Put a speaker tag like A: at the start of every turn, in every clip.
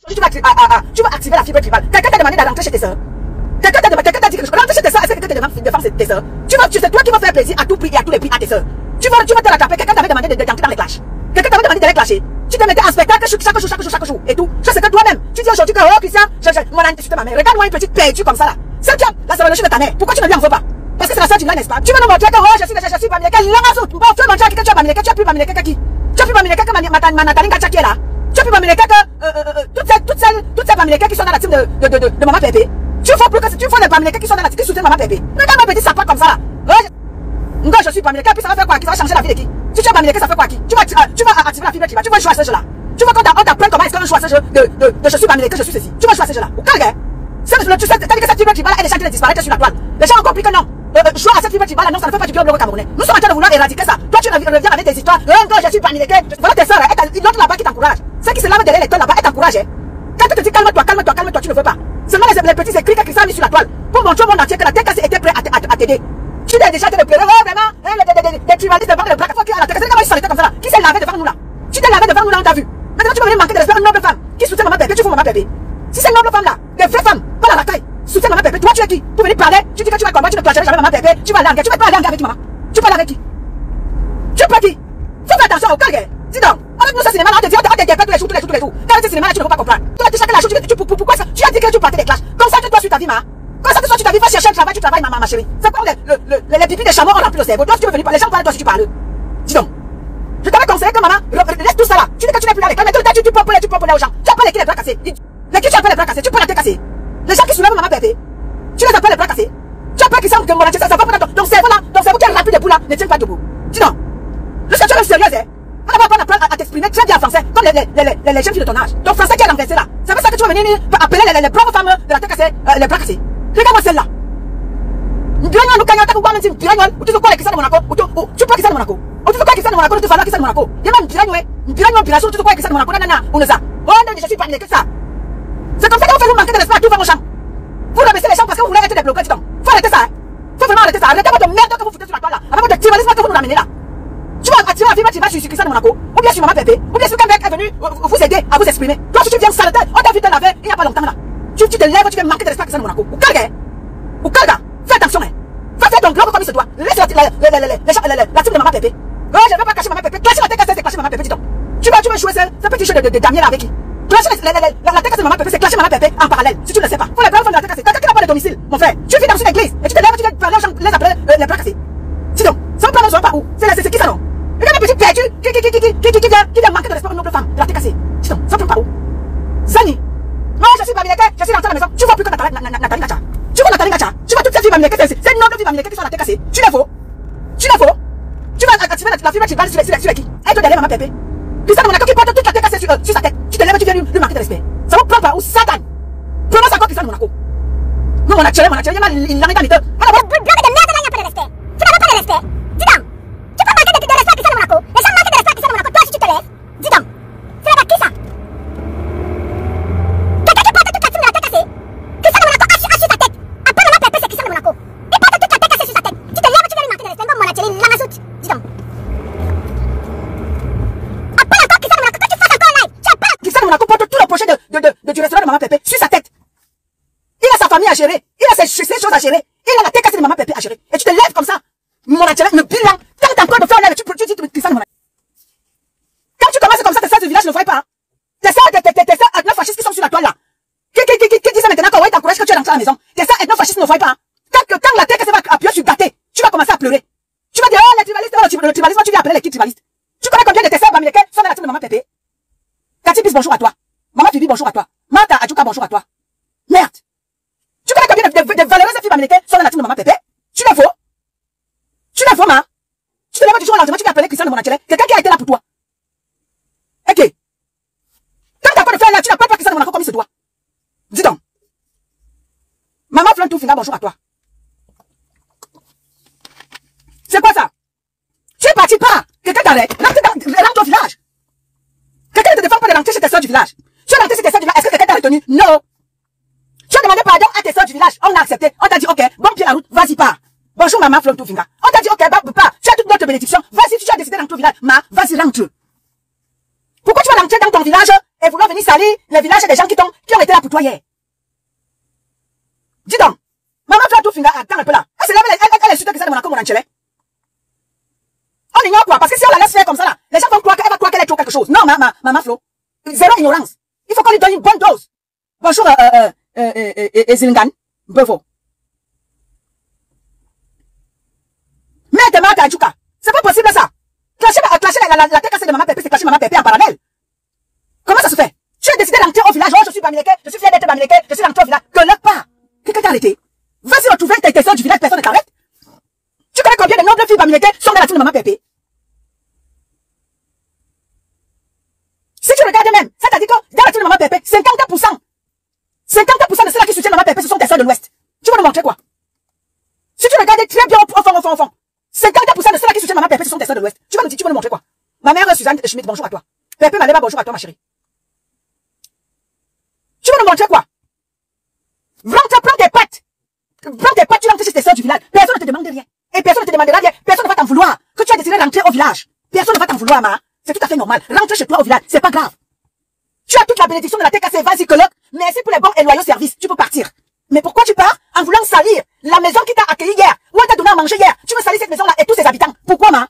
A: Tu vas activer la fibre tribale. Quelqu'un t'a demandé d'aller rentrer chez tes soeurs. Quelqu'un t'a dit que rentrer chez tes soeurs. Est-ce que quelqu'un te demande tes soeurs? C'est toi qui vas faire plaisir à tout prix et à tous les prix à tes soeurs. Tu vas te rattraper. Quelqu'un t'avait demandé d'entrer dans les clashs. Quelqu'un t'avait demandé d'aller clasher. Tu te mettais en spectacle chaque jour et tout. Ça c'est que toi-même. Tu dis aujourd'hui que oh Christian, mon insulté ma mère. Regarde-moi une petite perdue comme ça là. C'est bien. Là c'est le de ta mère. Pourquoi tu ne lui en veux pas? Parce que c'est la soeur du n'est-ce pas? Tu veux nous montrer que oh je suis Bamileke. Tu veux montrer que tu as Bamileke. Tu as plus Bamileke que qui? Tu as plus Bamileke que Nathalie Gacha qui est là. Tu as plus Bamileke que toutes ces Bamileke qui sont dans la team de Maman Pépé. Tu fais plus que tu fais les Bamileke qui sont dans la team qui soutiennent Maman Pépé. Regarde ma petite sapin comme ça là. Nga je suis Bamileke, puis ça va faire quoi? Qui va changer la vie de qui? Si tu es Bamileke, ça fait quoi qui? Tu vas activer la fibre tribale. Tu vas jouer à ce jeu là. Tu vas qu'on t'apprenne comment est-ce qu'on joue à ce jeu de je suis Bamileke, je suis ceci. Tu vas jouer à ce jeu là. Ou quel gars? Tu sais, t'as dit que cette fibre tribale elle est déjà en train de disparaître sur la toile. Les gens ont compris que non. Jouer à cette fibre tribale, non, ça ne fait pas du bien au bloc camerounais. Nous sommes en train de vouloir éradiquer ça. Toi, tu reviens avec des histoires. Nga je suis Bamileke. Voilà tes soeurs, l'autre là-bas qui t'encourage. Ceux qui se lavent derrière les toiles là-bas, elle t'encourage. Quand tu te dis calme-toi, tu ne veux pas. Seulement les petits écrits qui sont mis sur la toile pour montrer au monde entier que la TKC était prêt à t'aider. Tu t'es déjà de pleurer, ouais, vraiment, les tribalistes devant le bras, qui à la TKC, comment ils sont restés comme ça là? Qui s'est lavé devant nous là? Tu t'es lavé devant nous là, on t'a vu. Maintenant tu vas venir manquer de respect à une noble femme qui soutient Maman Pépé, tu fous Maman Pépé. Si c'est une noble femme là, des vraies femmes, pas la racaille, soutient Maman Pépé, toi tu es qui? Pour venir parler, tu dis que tu vas combattre, tu ne clasheras jamais Maman Pépé, tu vas aller en guerre, tu vas pas aller en guerre avec qui maman? Tu parles avec qui? Tu peux qui? Faut faire attention au calme. Dis donc, avec nous ce cinéma là, on te dit, on te dépêche tous les jours. Dans ce cinéma là, tu ne peux pas comprendre. Tu as dit chacun la chose, pourquoi ça? Tu as dit que tu partais des clashs. Concentre-toi sur ta vie, ma. Concentre-toi sur ta vie, va chercher un travail, tu travailles, ma chérie. C'est comme les pipis des chameaux ont rempli le cerveau. Toi, si tu veux venir parler, les gens parlent, toi si tu parles. Dis donc. Je t'avais conseillé que maman, laisse tout ça là. Tu dis que tu n'es plus là avec toi, mais tout le temps, tu peux aux gens. Tu appelles les bras cassés. Les qui tu appelles les bras cassés, tu peux la tête cassée. Les gens qui soulèvent Maman Pépé, tu les appelles les bras cassés. Tu appelles qui sont de mon ça va pas ton cerveau là, ton cerveau qui est rempli de boue là, ne tient pas debout. Dis donc. Est-ce que tu es sérieuse, hein? On va apprendre à t'exprimer très bien en français, comme les jeunes filles de ton âge. Ton français qui est renversé là. C'est pour ça que tu vas venir appeler les braves femmes de la tête cassée, les bras cassés. Regarde-moi celle-là. Tu peux quoi les Christian de Monaco? Tu peux Christian de Monaco? Tu peux quoi Christian de Monaco? Tu peux Christian de Monaco? Il y a même une pirate, tu peux quoi Christian de Monaco? On les a. Oh non, je suis pas que ça. C'est comme ça que vous faites vous manquer de respect à tous vos chambres. Vous rabaissez les chambres parce que vous voulez être débloqués, dis donc. Faut arrêter ça, hein. Faut vraiment arrêter ça. Arrêtez votre merde que vous foutez sur la toile là. Avec votre tribalisme que vous nous ramenez là. Tu vas attirer la fibre tribale sur Christian de Monaco, ou bien sur Maman Pépé, ou bien sur quelqu'un est venu vous aider à vous exprimer. Toi, si tu viens saleté, on t'a vu te laver il n'y a pas longtemps là. Tu te lèves, tu viens manquer de respect à Christian de Monaco. Ou quel gars? Fais attention, hein. Fais ton globe comme il se doit. Laisse la team de Maman Pépé. Oh, je ne vais pas cacher Maman Pépé. Clasher la TKC, c'est clasher Maman Pépé, dis donc. Tu veux jouer ce petit jeu de Damien avec qui? Clasher la TKC de Maman Pépé, c'est clasher Maman Pépé en parallèle. Si tu ne le sais pas. Pour les braves femmes de la TKC, quelqu'un qui n'a pas de domicile, mon frère. Tu vis dans une église et tu te lèves, tu viens parler aux gens, les appeler les bras cassés. Dis donc, sans plan, on ne saura pas où. C'est qui ça non? Regarde les petits perdus qui vient manquer de respect aux nobles femmes de la TKC. Dis donc, sans plan pas où? Zani. Moi, je suis Bamileke, je suis rentré à la maison. Tu vois plus que Nathalie Gacha. Tu vois Nathalie Gacha. Tu vois toutes ces filles Bamileke, c'est une noble fille Bamileke qui sont à la TKC. Tu les faux. Tu vas activer la fibre tribale sur qui? Elle te derrière Maman Pépé. Christian de Monaco qui porte toute la TKC sur sa tête. Tu te lèves, tu viens lui manquer de respect. Ça vous prend pas où Satan? Prononce encore Christian de Monaco. Non, mon actuel, il l'a mis dans les deux. Alors, bloc de merde, là, il n'y a pas de respect. Tu n'as pas de respect. Dis donc. Tu peux manquer de respect à Christian de Monaco. Les gens manquent de respect à Christian de Monaco. Toi, si tu te lèves, dis donc. C'est là-bas qui ça? Quelqu'un qui porte toute la team de la TKC. Christian de Monaco a sur sa tête. Après Maman Pépé, c'est Christian de Monaco. Il porte toute la TKC sur sa tête. Tu te lèves, tu viens lui manquer de respect. Comme mon actuel, il l'a mazout. Dis donc. Après encore Christian de Monaco, quand tu fasses encore live, tu appelles Christian de Monaco porte tout le projet du restaurant de Maman Pépé sur sa tête. Il a sa famille à gérer. Il a ses choses à gérer. Il a la TKC de Maman Pépé à gérer. Et tu te lèves comme ça. Mon naturel, le bilan. Tente encore de faire live. Tu dis Christian de Monaco. Quand tu commences comme ça, tes soeurs du village ne voient pas. Tes soeurs ethno-fascistes qui sont sur la toile là. Qui disent maintenant que ouais, t'encourages que tu es rentré à la maison. Tes soeurs ethno-fascistes ne voient pas. Quand la TKC va appuyer sur gâté, tu vas commencer à pleurer. Tu vas dire, oh, les tribalistes, le tribalisme, tu viens appeler les qui tribalistes. Tu connais combien de tes soeurs Bamileke sont dans la team de Maman Pépé? Cathy Bis, bonjour à toi. Maman Fibi, bonjour à toi. Martha Adjouka, bonjour à toi. Merde. Tu connais combien de valeureuses filles Bamileke sont dans la team de Maman Pépé? Tu les faux? Tu les faux, ma? Tu te lèves du jour au lendemain, tu viens appeler Christian de Monaco. Quelqu'un qui a été là pour toi. Ok. Quand t'as pas de faire là, tu n'appelles pas Christian de Monaco comme il se doit. Dis donc. Maman Fleur tout finir, bonjour à toi. C'est quoi ça? Tu es parti pas. Quelqu'un t'arrête. Rentre au village. Quelqu'un ne te défend pas de rentrer chez tes soeurs du village. Tu es rentré chez tes soeurs du village. Est-ce que quelqu'un t'a retenu? Non. Tu as demandé pardon à tes soeurs du village. On a accepté. On t'a dit, ok, bon pied la route, vas-y pas. Bonjour maman Fleur tout finir. On t'a dit, ok, bah, pas. Tu as toute notre bénédiction. Vas-y, tu as décidé de rentrer au village. Vas-y, rentre. Pourquoi tu vas rentrer dans ton village et vouloir venir salir les villages des gens qui ont été là pour toi hier. Dis donc, maman fait tout finir, attends un peu là. Elle insulte que ça de Monaco, mon enchélé. On ignore quoi, parce que si on la laisse faire comme ça là, les gens vont croire qu'elle va croire qu'elle est trop quelque chose. Non, maman Flo, zéro ignorance. Il faut qu'on lui donne une bonne dose. Bonjour, Zingan, Bevo. Mais t'es malade à Djouka. C'est pas possible ça. Clasher la tête cassée de maman Pépé, c'est clasher maman Pépé en parallèle. Comment ça se fait? Tu as décidé d'entrer au village. Oh, je suis Bamileke, je suis fier d'être Bamileke, je suis rentré au village. Que là pas. Quelqu'un t'a arrêté. Vas-y retrouver tes soeurs du village, personne ne t'arrête. Tu connais combien de nobles filles Bamileke sont dans la team de maman Pépé? Si tu regardes même, ça t'a dit que dans la team de maman Pépé, 50% de ceux-là qui soutiennent maman Pépé, ce sont tes soeurs de l'Ouest. Tu vas nous montrer quoi? Si tu regardes très bien au fond, 50% de ceux-là qui soutiennent maman Pépé, ce sont tes soeurs de l'Ouest. Tu vas nous montrer quoi? Ma mère Suzanne Schmidt, bonjour à toi. Pépé Malema, bonjour à toi, ma chérie. Tu vas nous montrer quoi? Prends tes pattes. Tu rentres chez tes soeurs du village. Personne ne te demande rien. Et personne ne te demandera rien. Personne ne va t'en vouloir. Que tu as décidé de rentrer au village. Personne ne va t'en vouloir, ma. C'est tout à fait normal. Rentre chez toi au village, c'est pas grave. Tu as toute la bénédiction de la TKC, vas-y, colloque. Merci pour les bons et loyaux services. Tu peux partir. Mais pourquoi tu pars en voulant salir la maison qui t'a accueilli hier, où on t'a donné à manger hier? Tu veux salir cette maison-là et tous ses habitants. Pourquoi, ma?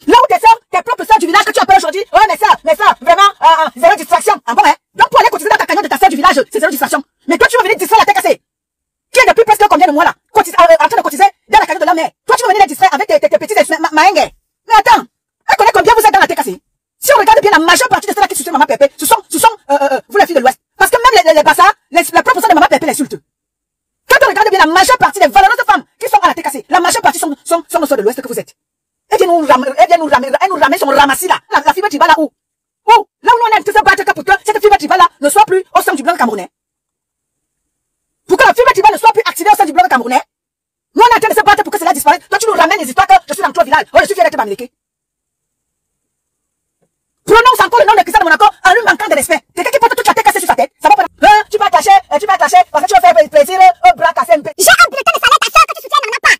A: Là où tes propres soeurs du village que tu appelles aujourd'hui, ouais, mais ça, vraiment, zéro distraction. Ah bon, hein? Donc pour aller cotiser dans ta cagnotte de ta soeur du village, c'est zéro distraction. Mais toi, tu veux venir distraire la TKC. Qui est depuis presque combien de mois là? En train de cotiser dans la cagnotte de la mère. Toi, tu veux venir les distraire avec tes petits maengues. Mais attends, elle connaît combien vous êtes dans la TKC? Si on regarde bien la majeure partie de ceux-là qui soutiennent maman Pépé, ce sont vous les filles de l'Ouest. Parce que même les bassards, la propre soeur de maman Pépé l'insulte. Quand on regarde bien la majeure partie des valeureuses femmes qui sont à la TKC, la majeure partie sont nos soeurs de l'Ouest que vous êtes. Elle nous ramène son ramassis là. La fibre tribale là où? Où? Là où on est en train de se battre pour que cette fibre tribale là ne soit plus au sein du blanc camerounais. Pour que la fibre tribale ne soit plus activée au sein du blanc camerounais. Nous on est en train de se battre pour que cela disparaisse. Toi tu nous ramènes les histoires que je suis dans ton village. Oh, je suis fier d'être Bamileke. Prononce encore le nom de Christian de Monaco en lui manquant de respect. Quelqu'un qui porte toute la tête cassée sur sa tête. Ça va pas. Tu vas clasher parce que tu vas faire plaisir au bras cassé un peu.
B: J'ai un bulletin de salaire, ta soeur que tu soutiens n'en a pas.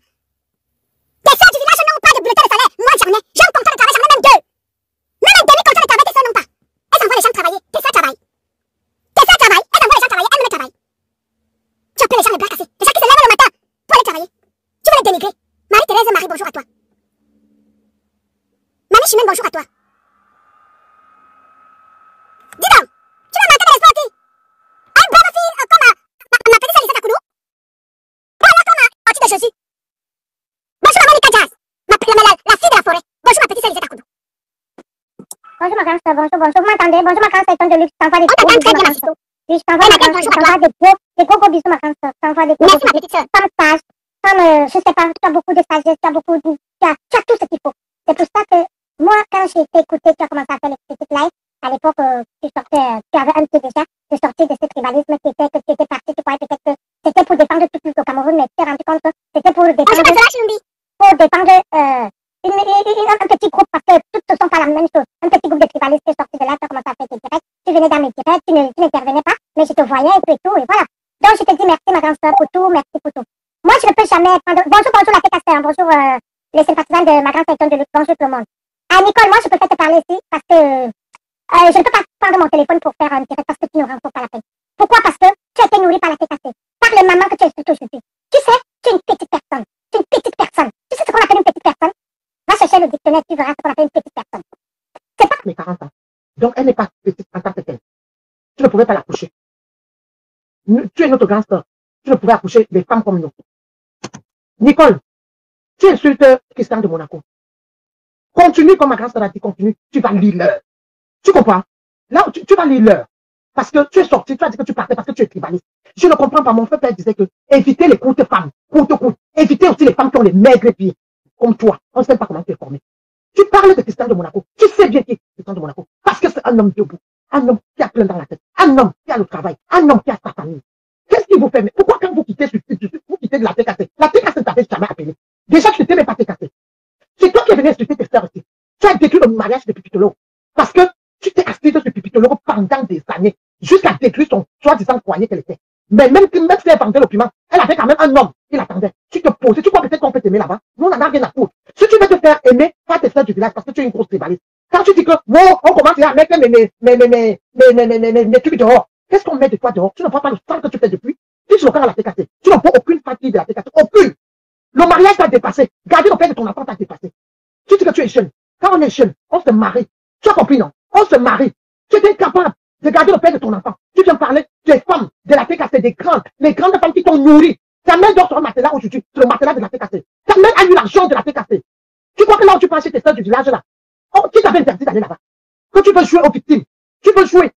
B: Tes soeurs du village n'ont pas de bulletin de salaire. Moi j'en ai. J'ai un contrat de travail, j'en ai même deux. Même un demi-contrat de travail, tes soeurs n'ont pas. Elles envoient les gens travailler. Tes soeurs travaillent. Elles envoient les gens travailler, elles ne travaillent. Tu appelles les gens les bras cassés. Les gens qui se lèvent le matin pour aller travailler. Tu veux les dénigrer. Marie-Thérèse, Marie, bonjour à toi. Mamie Chimène, bonjour à toi. Dis donc, tu vas manquer de l'espoir qui? Une brave fille comme ma petite Salisa Takoulou. Voilà comme ma de Josie. Bonjour à Monica Jazz, la fille de la forêt. Bonjour ma petite Salisa Takoulou.
C: Bonjour ma grande soeur, bonjour. Vous m'entendez? Bonjour ma grande soeur de luxe. Je t'envoie des
B: gros bisous. Très bien, ma soeur.
C: Oui, je t'envoie des gros bisous ma grande soeur. Je t'envoie des gros bisous.
B: Merci ma petite soeur.
C: Comme sage, comme je sais pas, tu as beaucoup de sagesse, tu as tout ce qu'il faut. C'est pour ça que moi, quand j'ai été écoutée, tu as commencé à faire les petites lives. À l'époque, tu avais un petit déjà de sortir de ce tribalisme que tu étais parti, tu croyais peut-être que c'était pour défendre tout le Cameroun, mais tu t'es rendu compte que c'était pour défendre un petit groupe, parce que toutes ne sont pas la même chose. Un petit groupe de tribalistes qui est sorti de là, tu as commencé à faire tes directs, tu venais dans mes directs, tu n'intervenais pas, mais je te voyais et tout, et voilà. Donc je te dis merci ma grande soeur pour tout, merci pour tout. Moi, je ne peux jamais prendre... Bonjour la Técaster, bonjour les sympathisants de ma grande section de lutte, bonjour tout le monde. Ah Nicole, moi je peux te parler ici, parce que je ne peux pas prendre mon téléphone pour faire un direct parce que tu ne rencontres pas la peine. Pourquoi? Parce que tu as été nourri par la TKC, par les mamans que tu as expliquées aujourd'hui. Tu sais, tu es une petite personne. Tu es une petite personne. Tu sais ce qu'on appelle une petite personne? Va chercher le dictionnaire, tu verras ce qu'on appelle une petite personne. C'est pas...
D: Mais 40 ans. Donc elle n'est pas petite en tant que telle. Tu ne pouvais pas l'accoucher. Tu es notre grande sœur. Tu ne pouvais accoucher des femmes comme nous. Nicole, tu insultes Christian de Monaco. Continue comme ma grande sœur a dit, continue. Tu vas lire l'heure. Tu comprends? Là, tu vas lire l'heure. Parce que tu es sorti, tu as dit que tu partais parce que tu es tribaliste. Je ne comprends pas. Mon frère disait que éviter les courtes femmes, courtes. Éviter aussi les femmes qui ont les maigres pieds, comme toi. On ne sait pas comment tu es formé. Tu parles de Christian de Monaco. Tu sais bien qui est Christian de Monaco. Parce que c'est un homme debout. Un homme qui a plein dans la tête. Un homme qui a le travail. Un homme qui a sa famille. Qu'est-ce qu'il vous fait? Pourquoi quand vous quittez de la TKC ne t'avait jamais appelé? Déjà, tu n'étais même pas TKC. C'est toi qui es venu insulter tes sœurs aussi. Tu as détruit le mariage de Pipitolo. Parce que tu t'es assise sur Pipitolo pendant des années, jusqu'à détruire son soi-disant foyer qu'elle était. Mais même si elle vendait l'opiment, elle avait quand même un homme qui l'attendait. Tu te posais, tu crois peut-être qu'on peut t'aimer là-bas? Nous, on n'en a rien à foutre. Si tu veux te faire aimer par tes sœurs du village parce que tu es une grosse tribaliste, Quand tu dis que, wow, on commence à mettre mes trucs dehors. Qu'est-ce qu'on met de toi dehors? Tu ne prends pas le sang que tu fais depuis. Tu es au corps à la TKC. Tu n'as pas aucune fatigue de la TKC. Aucune. Le mariage t'a dépassé. Garder le père de ton enfant t'a dépassé. Tu dis que tu es jeune. Quand on est jeune, on se marie. Tu as compris, non? On se marie. Tu es incapable de garder le père de ton enfant. Tu viens parler des femmes de la TKC, des grandes, les grandes femmes qui t'ont nourri. Ta mère dort sur un matelas aujourd'hui, sur le matelas de la TKC. Ta mère a eu l'argent de la TKC. Tu crois que là où tu passes chez tes soeurs du village là, qui t'avait interdit d'aller là-bas? Que tu veux jouer aux victimes. Tu veux jouer.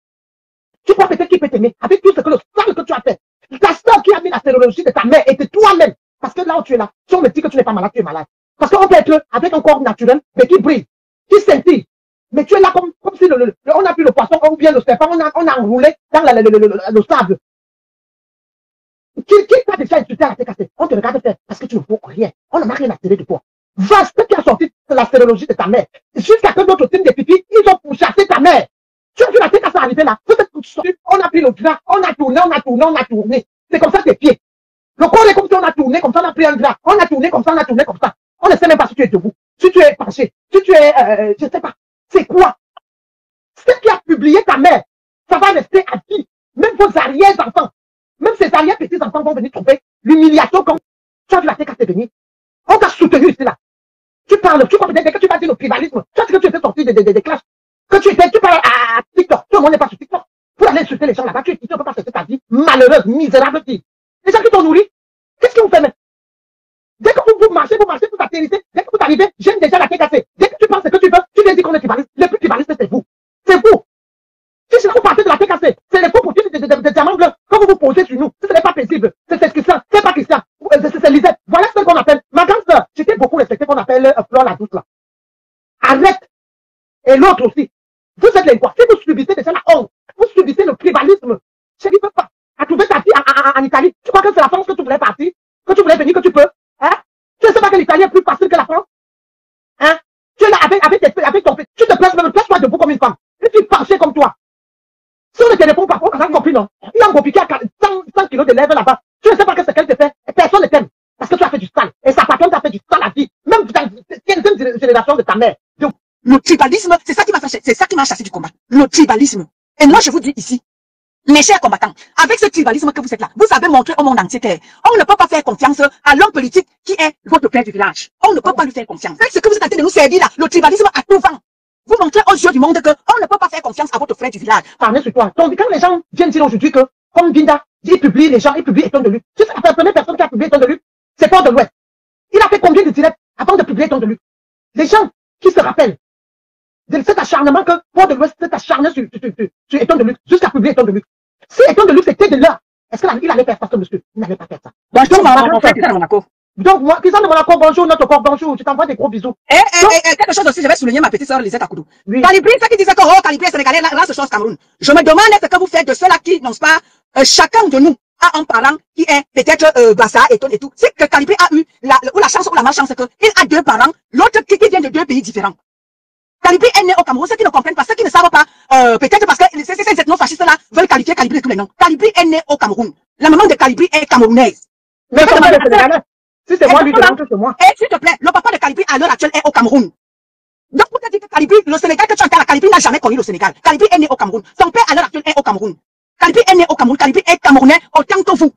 D: Tu crois peut-être qu'il peut t'aimer avec tout ce que le sang que tu as fait. Ta soeur qui a mis la sérologie de ta mère et de toi-même. Parce que là où tu es là, si on me dit que tu n'es pas malade, tu es malade. Parce qu'on peut être avec un corps naturel, mais qui brille, qui scintille. Mais tu es là comme si on a pris le poisson ou bien le serpent, on a enroulé dans le sable. Qui t'a déjà insulté à la TKC? On te regarde faire parce que tu ne vaux rien. On n'a rien à tirer de toi. Vaste qui a sorti la sérologie de ta mère. Jusqu'à que d'autres teams de pipi, ils ont pourchassé ta mère. Tu as vu la TKC arriver là? On a pris le drap, on a tourné. C'est comme ça tes pieds. Le corps est comme si on a tourné, comme ça on a pris un drap. On a tourné comme ça. On ne sait même pas si tu es debout, si tu es penché, si tu es, je ne sais pas. C'est quoi? Ce qui a publié ta mère, ça va rester à vie. Même vos arrière-enfants, même ces arrière-petits-enfants vont venir trouver l'humiliation quand tu as vu la TKC venir. On t'a soutenu ici là. Tu parles, tu crois peut-être que tu vas dire le tribalisme. Tu sais que tu étais sorti des classes. Que tu parles à TikTok. Tout le monde n'est pas sur TikTok. Pour aller insulter les gens là-bas, tu ne peux pas cesser ta vie malheureuse, misérable fille. Les gens qui t'ont nourri, qu'est-ce que vous faites même? Dès que vous marchez, vous atterrissez, dès que vous arrivez, j'aime déjà la TKC. Dès que tu penses ce que tu veux, tu viens dire qu'on est tribaliste. Les plus tribalistes, c'est vous. C'est vous. Si vous partez de la TKC, c'est les faux pour de diamants bleus. Quand vous vous posez sur nous, ce n'est pas paisible. C'est Christian, c'est pas Christian. C'est Lisette. Voilà ce qu'on appelle. Ma grande sœur, j'étais beaucoup respecté qu'on appelle Fleur la douce là. Arrête. Et l'autre aussi. Vous êtes les quoi? Si vous subissez déjà la honte, vous subissez le tribalisme. Je ne peux pas. À trouver ta fille en Italie. Tu crois que c'est la France que tu voulais partir? Que tu voulais venir, que tu peux? Hein? Tu ne sais pas que l'Italie est plus facile que la France? Hein? Tu es là avec ton fils. Tu te places même, place-toi debout comme une femme. Et tu penches comme toi. Si on ne te répond pas, on a compris, non? Il y a un copie qui a 100 kilos de lèvres là-bas. Tu ne sais pas que ce qu'elle te fait. Et personne ne t'aime. Parce que tu as fait du sale. Et sa patronne t'a fait du sale à vie. Même dans la 15e génération de ta mère. Donc,
A: le tribalisme, c'est ça qui m'a chassé du combat. Le tribalisme. Et moi, je vous dis ici, mes chers combattants, avec ce tribalisme que vous êtes là, vous avez montré au monde entier qu'on ne peut pas faire confiance à l'homme politique qui est votre père du village. On ne peut pas lui faire confiance. C'est ce que vous êtes en train de nous servir là, le tribalisme à tout vent. Vous montrez aux yeux du monde qu'on ne peut pas faire confiance à votre frère du village.
D: Parlez sur toi. Donc, quand les gens viennent dire aujourd'hui que, comme Binda, il publie les gens, il publie Éton de Luc. Tu sais, la première personne qui a publié Éton de Luc, c'est Port de l'Ouest. Il a fait combien de directs avant de publier Éton de Luc? Les gens qui se rappellent de cet acharnement que Port de l'Ouest s'est acharné sur Éton de Luc, jusqu'à publier Éton de Luc. Si Éton de Luc c'était de là, est-ce qu'il allait faire ça, ce monsieur? Il n'allait pas faire ça.
A: Bonjour, mon frère de Monaco.
D: Donc, moi, Christian de Monaco, bonjour, notre corps, bonjour. Je t'envoie des gros bisous.
A: Quelque chose aussi, je vais souligner ma petite soeur Lisette Akoudou.
D: Oui.
A: Calibri, ceux qui disaient que, oh, Calibri est sénégalais, là, ce chose Cameroun. Je me demande ce que vous faites de ceux-là qui n'osent pas, chacun de nous a un parent qui est peut-être Bassa et tout. C'est que Calibri a eu la chance ou la malchance qu'il a deux parents, l'autre qui vient de deux pays différents. Calibri est né au Cameroun, ceux qui ne comprennent pas, ceux qui ne savent pas, peut-être parce que ces ethno-fascistes-là veulent qualifier Calibri de tous les noms. Calibri est né au Cameroun. La maman de Calibri est camerounaise.
D: Mais comment est sénégalais? Si c'est moi, lui, demande que c'est moi.
A: Et s'il te plaît, le papa de Calibri à l'heure actuelle est au Cameroun. Donc, pour te dire que Calibri, le Sénégal que tu entends, Calibri n'a jamais connu le Sénégal. Calibri est né au Cameroun. Son père à l'heure actuelle est au Cameroun. Calibri est né au Cameroun. Calibri est camerounais autant que vous.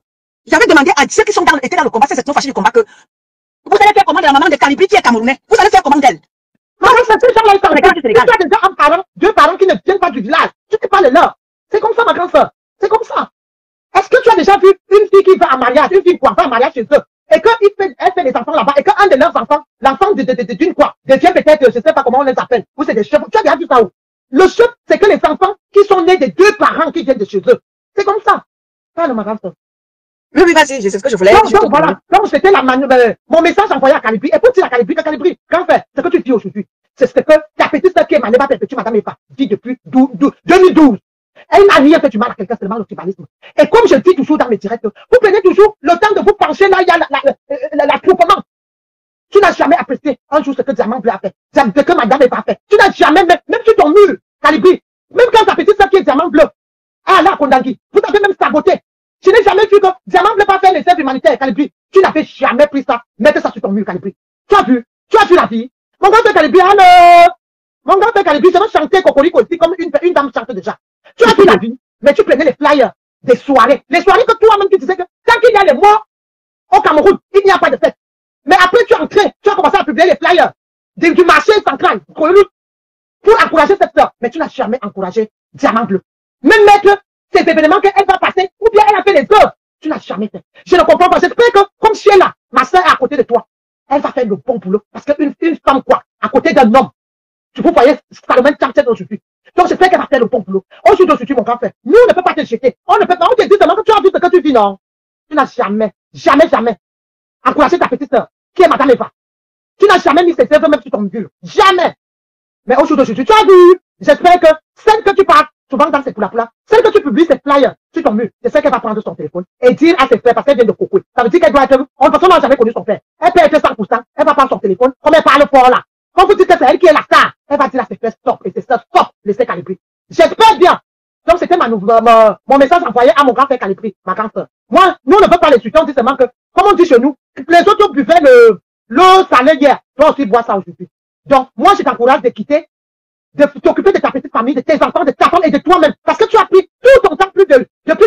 A: J'avais demandé à ceux qui étaient dans le combat, c'est fascistes du combat, que vous allez faire comment de la maman de Calibri qui est camerounais? Vous allez faire comment d'elle?
D: Maman, c'est ces gens-là, ils sont tu as déjà un parent, deux parents qui ne viennent pas du village. Tu ne sais pas les leurs. C'est comme ça, ma grande soeur. C'est comme ça. Est-ce que tu as déjà vu une fille qui va en mariage, une fille qui va en mariage chez eux, et qu'elle fait des enfants là-bas, et qu'un de leurs enfants, l'enfant d'une quoi, devient peut-être, je ne sais pas comment on les appelle, ou c'est des chefs. Tu as déjà vu ça où? Le chef, c'est que les enfants qui sont nés des deux parents qui viennent de chez eux. C'est comme ça. Parle, ma grande soeur.
A: Oui, vas-y, c'est ce que je voulais dire.
D: Donc, voilà. Donc, c'était mon message envoyé à Calibri. Et pour dire à Calibri que Calibri, grand frère, ce que tu dis aujourd'hui, c'est ce que ta petite sœur qui est Manéba Perpétue, Madame Eva, dit depuis 2012. Elle n'a rien fait du mal à quelqu'un, seulement le tribalisme. Et comme je dis toujours dans mes directs, vous prenez toujours le temps de vous pencher là, il y a l'attroupement. Tu n'as jamais apprécié un jour ce que Diamant Bleu a fait, ce que Madame Eva a fait. Tu n'as jamais, même sur ton mur, Calibri, même quand ta petite sœur qui est Diamant Bleu, elle a Kondangui, vous avez même saboté. Je n'ai jamais vu que Diamant Bleu pas faire les œuvres humanitaires, Calibri. Tu n'avais jamais pris ça, mettre ça sur ton mur, Calibri. Tu as vu la vie. Mon grand Calibri, allô. Mon grand frère Calibri, ça va chanter Cocorico aussi comme une dame chante déjà. Tu as vu la vie, mais tu prenais les flyers des soirées. Les soirées que toi-même tu disais que tant qu'il y a les morts au Cameroun, il n'y a pas de fête. Mais après tu es entré, tu as commencé à publier les flyers du marché central pour encourager cette sœur. Mais tu n'as jamais encouragé Diamant Bleu. Même mettre ces événements qu'elle va passer, ou bien elle a fait les œuvres. Tu n'as jamais fait. Je ne comprends pas. J'espère que, comme si elle là, ma sœur est à côté de toi, elle va faire le bon boulot. Parce qu'une femme, quoi, à côté d'un homme, tu vous voyez, Salomon Tchamtchet aujourd'hui. Donc j'espère qu'elle va faire le bon boulot. Aujourd'hui, mon grand frère, nous, on ne peut pas te jeter. On ne peut pas, on te dit seulement que tu as vu ce que tu vis, non. Tu n'as jamais encouragé ta petite sœur, qui est Madame Eva. Tu n'as jamais mis ses œuvres même sur ton mur. Jamais. Mais aujourd'hui, tu as vu. J'espère que celle que tu parles, souvent dans ces poula, celle que tu publies, ces flyers sur ton mur, c'est celle qu'elle va prendre son téléphone et dire à ses frères, parce qu'elle vient de Cocoué. Ça veut dire qu'elle doit être, personne n'a jamais connu son père. Elle peut être 100%, elle va prendre son téléphone, comme elle parle fort là. Quand vous dites que c'est elle qui est la star, elle va dire à ses frères, stop, et ses sœurs, stop, laissez Calibri. J'espère bien. Donc c'était mon message envoyé à mon grand frère Calibri, ma grande sœur. Moi, nous on ne veut pas les suivre, on dit seulement que, comme on dit chez nous, les autres buvaient l'eau salée hier, toi aussi bois ça aujourd'hui. Donc, moi je t'encourage de quitter, de t'occuper de ta petite famille, de tes enfants, de ta femme et de toi-même. Parce que tu as pris tout ton temps depuis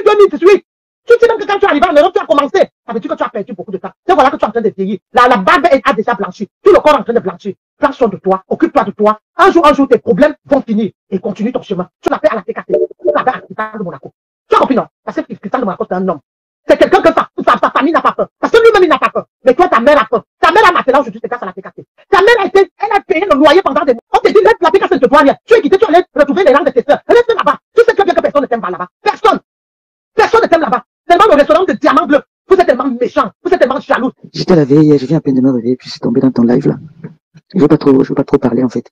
D: 2018. Tu sais même que quand tu es arrivé en Europe, tu as commencé. Ça veut dire que tu as perdu beaucoup de temps. Et voilà que tu es en train de vieillir. La barbe a déjà blanchi. Tout le corps est en train de blanchir. Prends soin de toi. Occupe-toi de toi. Un jour, tes problèmes vont finir. Et continue ton chemin. Tu l'as fait à la TKT. Tu l'as fait à Christian de Monaco. Tu as compris, non? Parce que Christian de Monaco, c'est un homme. C'est quelqu'un que sa famille n'a pas peur. Parce que lui-même, il n'a pas peur. Mais toi, ta mère a peur. Ta mère a maintenant aujourd'hui, c'est grâce à la TKT. Ta mère elle a payé le loyer pendant des mois. On te dit, laisse la TKT ne te doit rien. Tu es quitté, tu allais retrouver les rangs de tes soeurs. Reste là-bas. Tu sais très bien que personne ne t'aime pas là-bas. Personne. Personne ne t'aime là-bas. Tellement le restaurant de Diamant Bleu. Vous êtes tellement méchant. Vous êtes tellement jaloux.
E: J'étais la veille, je viens à peine de me réveiller, puis je suis tombé dans ton live là. Je veux pas trop parler en fait.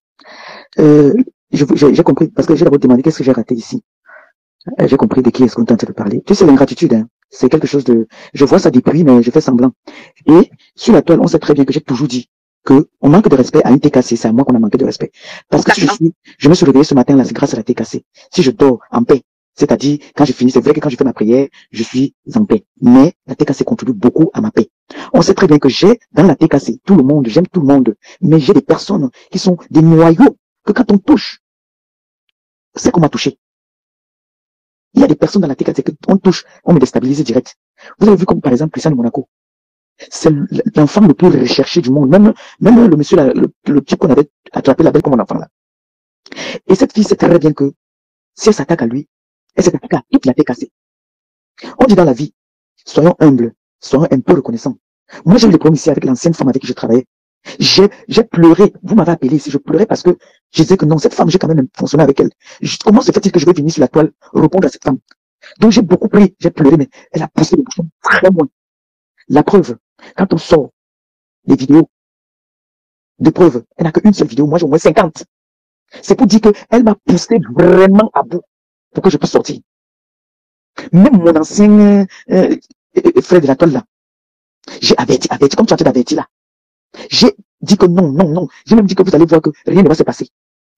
E: J'ai compris, parce que j'ai d'abord demandé qu'est-ce que j'ai raté ici. J'ai compris de qui est-ce qu'on est en train de parler. Tu sais, l'ingratitude, hein. C'est quelque chose de, je vois ça depuis, mais je fais semblant. Et sur la toile, on sait très bien que j'ai toujours dit que on manque de respect à une TKC. C'est à moi qu'on a manqué de respect. Parce que je me suis réveillé ce matin là, c'est grâce à la TKC. Si je dors en paix, c'est-à-dire, quand je finis, c'est vrai que quand je fais ma prière, je suis en paix. Mais la TKC contribue beaucoup à ma paix. On sait très bien que j'ai, dans la TKC, tout le monde, j'aime tout le monde, mais j'ai des personnes qui sont des noyaux, que quand on touche, c'est qu'on m'a touché. Il y a des personnes dans la TKC que on touche, on me déstabilise direct. Vous avez vu comme par exemple Christian de Monaco. C'est l'enfant le plus recherché du monde. Même le monsieur là, le type qu'on avait attrapé la belle comme un enfant là. Et cette fille sait très bien que si elle s'attaque à lui, elle s'attaque à toute la TKC. On dit dans la vie, soyons humbles, soyons un peu reconnaissants. Moi j'ai eu le problème ici avec l'ancienne femme avec qui je travaillais. J'ai pleuré, vous m'avez appelé ici, je pleurais parce que je disais que non, cette femme, j'ai quand même fonctionné avec elle. Comment se fait-il que je vais venir sur la toile répondre à cette femme? Donc j'ai beaucoup pris, j'ai pleuré, mais elle a poussé le bouchon très loin. La preuve, quand on sort des vidéos de preuve, elle n'a qu'une seule vidéo, moi j'ai au moins 50. C'est pour dire qu'elle m'a poussé vraiment à bout pour que je puisse sortir. Même mon ancien frère de la toile là, j'ai averti, comme tu as averti là. J'ai dit que non. J'ai même dit que vous allez voir que rien ne va se passer.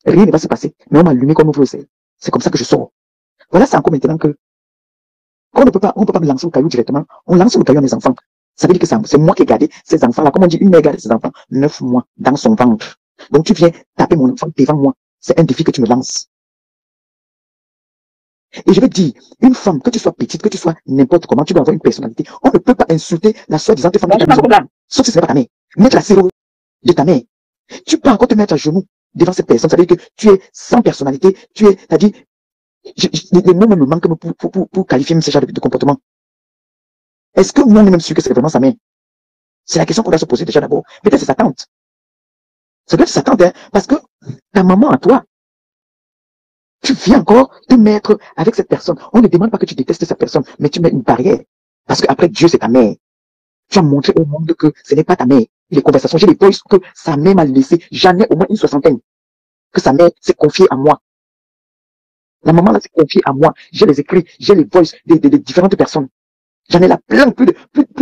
E: Rien ne va se passer. Mais on m'a allumé comme on veut. C'est comme ça que je sors. Voilà, c'est encore maintenant que on ne peut pas me lancer le caillou directement. On lance le caillou à mes enfants. Ça veut dire que c'est moi qui ai gardé ces enfants-là. Comme on dit, une mère garde ses enfants 9 mois dans son ventre. Donc tu viens taper mon enfant devant moi. C'est un défi que tu me lances. Et je vais te dire, une femme, que tu sois petite, que tu sois n'importe comment, tu dois avoir une personnalité. On ne peut pas insulter la soi-disant femme de ta maison. Sauf si ce n'est pas ta mère. Mettre la sérieuse de ta mère. Tu peux encore te mettre à genoux devant cette personne. Ça veut dire que tu es sans personnalité. Tu es, c'est-à-dire, les mots me manquent pour qualifier même ce genre de comportement. Est-ce que nous on est même sûr que c'est vraiment sa mère? C'est la question qu'on doit se poser déjà d'abord. Peut-être c'est sa tante. C'est peut-être sa tante, hein, parce que ta maman à toi, tu viens encore te mettre avec cette personne. On ne demande pas que tu détestes cette personne, mais tu mets une barrière. Parce qu'après Dieu, c'est ta mère. Tu as montré au monde que ce n'est pas ta mère. Les conversations, j'ai des voices que sa mère m'a laissé. J'en ai au moins une 60aine. Que sa mère s'est confiée à moi. La maman là s'est confiée à moi. J'ai les écrits, j'ai les voices des différentes personnes. J'en ai là plein, plus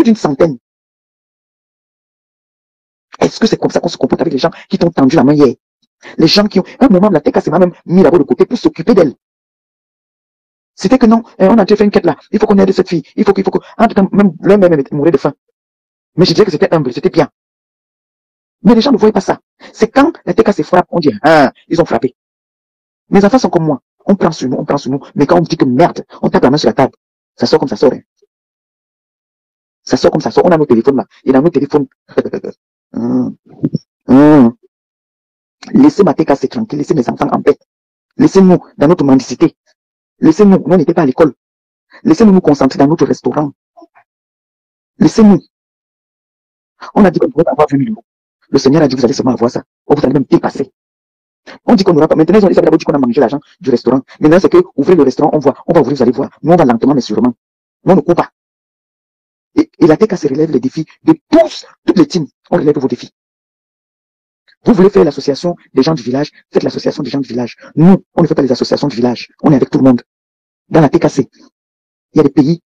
E: d'une 100aine. Est-ce que c'est comme ça qu'on se comporte avec les gens qui t'ont tendu la main hier? Les gens qui ont, un moment, la TK s'est même mis là-bas de côté pour s'occuper d'elle. C'était que non, on a déjà fait une quête là. Il faut qu'on aide cette fille. Il faut que, en tout cas, même l'un-même mourait de faim. Mais je disais que c'était humble, c'était bien. Mais les gens ne voient pas ça. C'est quand la TK se frappe, on dit, ah, ils ont frappé. Mes enfants sont comme moi. On prend sur nous, mais quand on dit que merde, on tape la main sur la table. Ça sort comme ça sort. Hein. Ça sort comme ça sort. On a nos téléphones là. Et dans nos téléphones. Laissez ma TK tranquille, laissez mes enfants en paix. Laissez-nous dans notre mendicité. Laissez-nous, nous on n'était pas à l'école. Laissez-nous nous concentrer dans notre restaurant. Laissez-nous. On a dit qu'on pourrait avoir 20 000 euros. Le Seigneur a dit, vous allez seulement avoir ça. Oh, vous allez même dépasser. On dit qu'on n'aura pas. Maintenant, ils avaient d'abord dit qu'on a mangé l'argent du restaurant. Maintenant, c'est que, ouvrez le restaurant, on va ouvrir, vous allez voir. Nous, on va lentement, mais sûrement. Nous, on ne court pas. Et la TK se relève les défis de tous, toutes les teams. On relève vos défis. Vous voulez faire l'association des gens du village, faites l'association des gens du village. Nous, on ne fait pas les associations du village. On est avec tout le monde. Dans la TKC, il y a des pays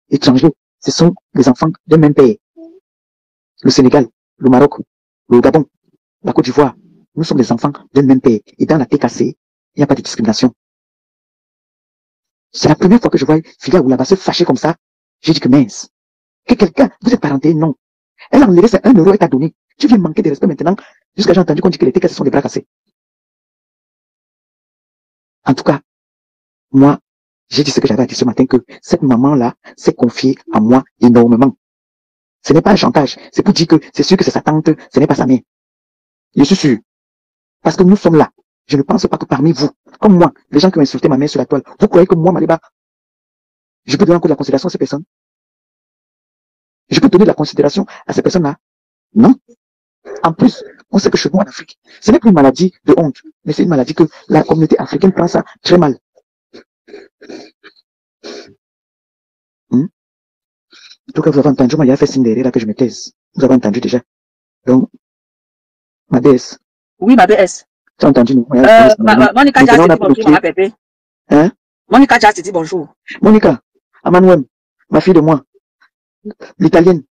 E: étrangers. Ce sont les enfants d'un même pays. Le Sénégal, le Maroc, le Gabon, la Côte d'Ivoire. Nous sommes des enfants d'un même pays. Et dans la TKC, il n'y a pas de discrimination. C'est la première fois que je vois Filia ou là-bas se fâcher comme ça. J'ai dit que mince. Que quelqu'un, vous êtes parenté, non. Elle a enlevé, c'est 1 euro et t'a donné. Tu viens manquer de respect maintenant. Jusqu'à j'ai entendu qu'on dit que les TKC sont des bras cassés. En tout cas, moi, j'ai dit ce que j'avais à dire ce matin, que cette maman-là s'est confiée à moi énormément. Ce n'est pas un chantage. C'est pour dire que c'est sûr que c'est sa tante, ce n'est pas sa mère. Je suis sûr. Parce que nous sommes là. Je ne pense pas que parmi vous, comme moi, les gens qui ont insulté ma mère sur la toile, vous croyez que moi, Maliba, je peux donner encore de la considération à ces personnes? Je peux donner de la considération à ces personnes-là? Non. En plus, on sait que chez nous en Afrique, ce n'est plus une maladie de honte, mais c'est une maladie que la communauté africaine prend ça très mal. En tout cas, vous avez entendu, moi, il y a fait signe derrière là que je me taise. Vous avez entendu déjà. Donc, ma déesse.
A: Oui, ma déesse.
E: Tu as entendu, non?
A: Monica Jas dit bonjour, maman Pépé.
E: Hein?
A: Monica Jas dit bonjour.
E: Monica, Amanuem, ma fille de moi, l'italienne.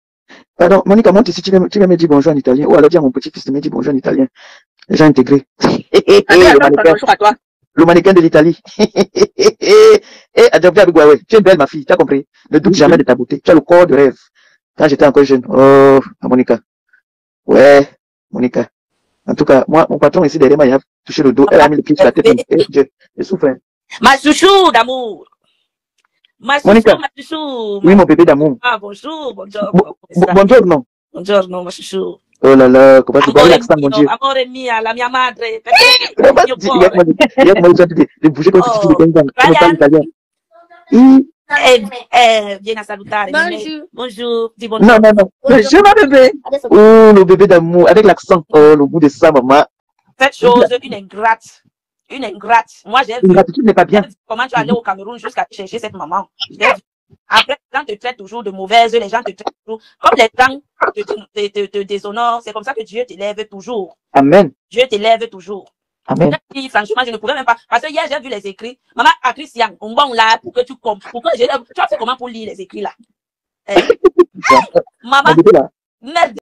E: Pardon, Monica, monte ici, tu viens me dire bonjour en italien. Ou alors dis à mon petit-fils de me dire bonjour en italien. J'ai intégré.
A: Bonjour à toi.
E: Le mannequin de l'Italie. Tu es belle, ma fille, tu as compris? Ne doute jamais de ta beauté. Tu as le corps de rêve. Quand j'étais encore jeune. Oh, Monica. Ouais, Monica. En tout cas, moi, mon patron ici derrière moi, il a touché le dos. Elle a mis le pied sur la tête. Je souffre.
A: Ma chouchou d'amour. Ma chouchou, ma chouchou.
E: Oui, mon bébé d'amour.
A: Ah, bonjour, bonjour.
E: Bonjour, non.
A: Bonjour, non, ma chouchou.
E: Oh là là, comment tu parles l'accent, mon Dieu.
A: Amore mia, la mia madre.
E: Il y a moi de bouger comme si tu étais italien.
A: Viens à salutare.
B: Bonjour.
A: Bonjour. Dis bonjour.
E: Non. Bonjour, ma bébé. Oh, le bébé d'amour, avec l'accent. Oh, le bout de ça, maman.
A: Cette chose, une ingrate. Une ingrate. Moi, j'ai vu.
E: L'ingratitude n'est pas bien.
A: Comment tu allais au Cameroun jusqu'à chercher cette maman. Après, les gens te traitent toujours de mauvaise, les gens te traitent toujours. Comme les gens te déshonorent, c'est comme ça que Dieu t'élève toujours.
E: Amen.
A: Dieu t'élève toujours.
E: Amen.
A: Franchement, je ne pouvais même pas. Parce que hier, j'ai vu les écrits. Maman, à Christian, on va là pour que tu comprennes. Tu as fait comment pour lire les écrits là? Maman, merde.